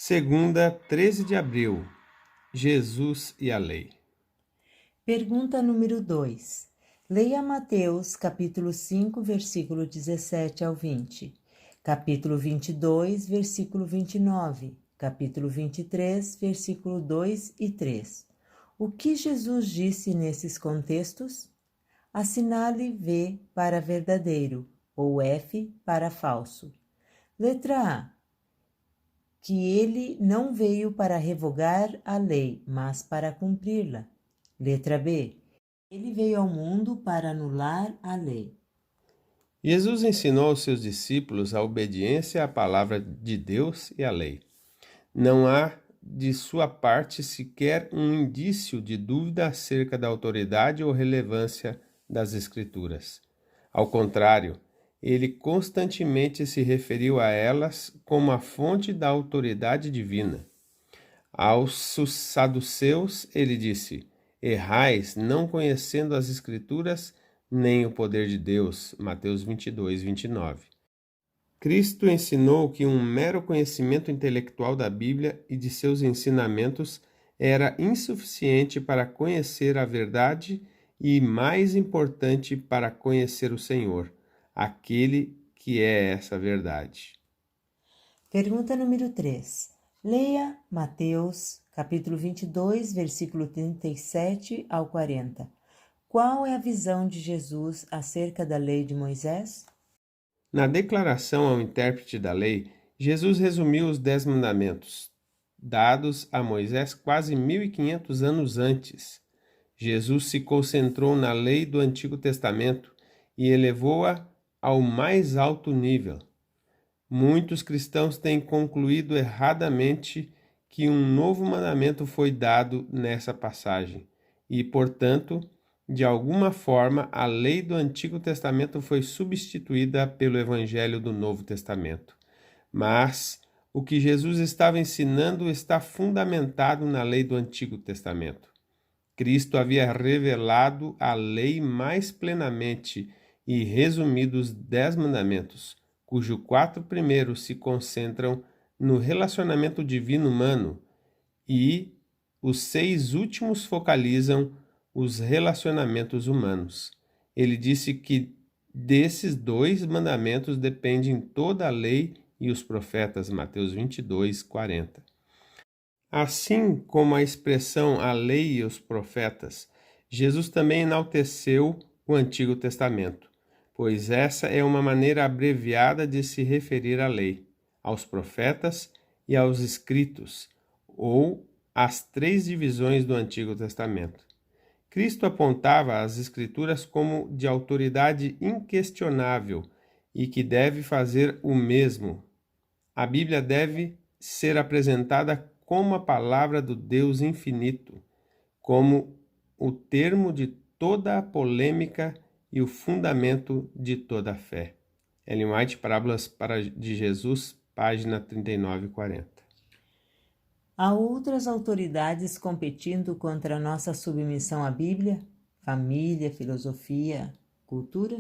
Segunda, 13 de abril. Jesus e a lei. Pergunta número 2. Leia Mateus, capítulo 5, versículo 17 ao 20. Capítulo 22, versículo 29. Capítulo 23, versículo 2 e 3. O que Jesus disse nesses contextos? Assinale V para verdadeiro ou F para falso. Letra A. Que ele não veio para revogar a lei, mas para cumpri-la. Letra B. Ele veio ao mundo para anular a lei. Jesus ensinou aos seus discípulos a obediência à palavra de Deus e à lei. Não há de sua parte sequer um indício de dúvida acerca da autoridade ou relevância das Escrituras. Ao contrário, ele constantemente se referiu a elas como a fonte da autoridade divina. Aos saduceus ele disse: errais, não conhecendo as Escrituras nem o poder de Deus. Mateus 22, 29. Cristo ensinou que um mero conhecimento intelectual da Bíblia e de seus ensinamentos era insuficiente para conhecer a verdade e, mais importante, para conhecer o Senhor, aquele que é essa verdade. Pergunta número 3. Leia Mateus, capítulo 22, versículo 37 ao 40. Qual é a visão de Jesus acerca da lei de Moisés? Na declaração ao intérprete da lei, Jesus resumiu os 10 mandamentos, dados a Moisés quase 1500 anos antes. Jesus se concentrou na lei do Antigo Testamento e elevou-a ao mais alto nível. Muitos cristãos têm concluído erradamente que um novo mandamento foi dado nessa passagem e, portanto, de alguma forma, a lei do Antigo Testamento foi substituída pelo Evangelho do Novo Testamento. Mas o que Jesus estava ensinando está fundamentado na lei do Antigo Testamento. Cristo havia revelado a lei mais plenamente e resumido os 10 mandamentos, cujos 4 primeiros se concentram no relacionamento divino-humano e os 6 últimos focalizam os relacionamentos humanos. Ele disse que desses 2 mandamentos dependem toda a lei e os profetas, Mateus 22, 40. Assim como a expressão a lei e os profetas, Jesus também enalteceu o Antigo Testamento, pois essa é uma maneira abreviada de se referir à lei, aos profetas e aos escritos, ou às 3 divisões do Antigo Testamento. Cristo apontava as Escrituras como de autoridade inquestionável e que deve fazer o mesmo. A Bíblia deve ser apresentada como a palavra do Deus infinito, como o termo de toda a polêmica e o fundamento de toda a fé. Ellen White, Parábolas de Jesus, página 39 e 40. Há outras autoridades competindo contra a nossa submissão à Bíblia? Família, filosofia, cultura?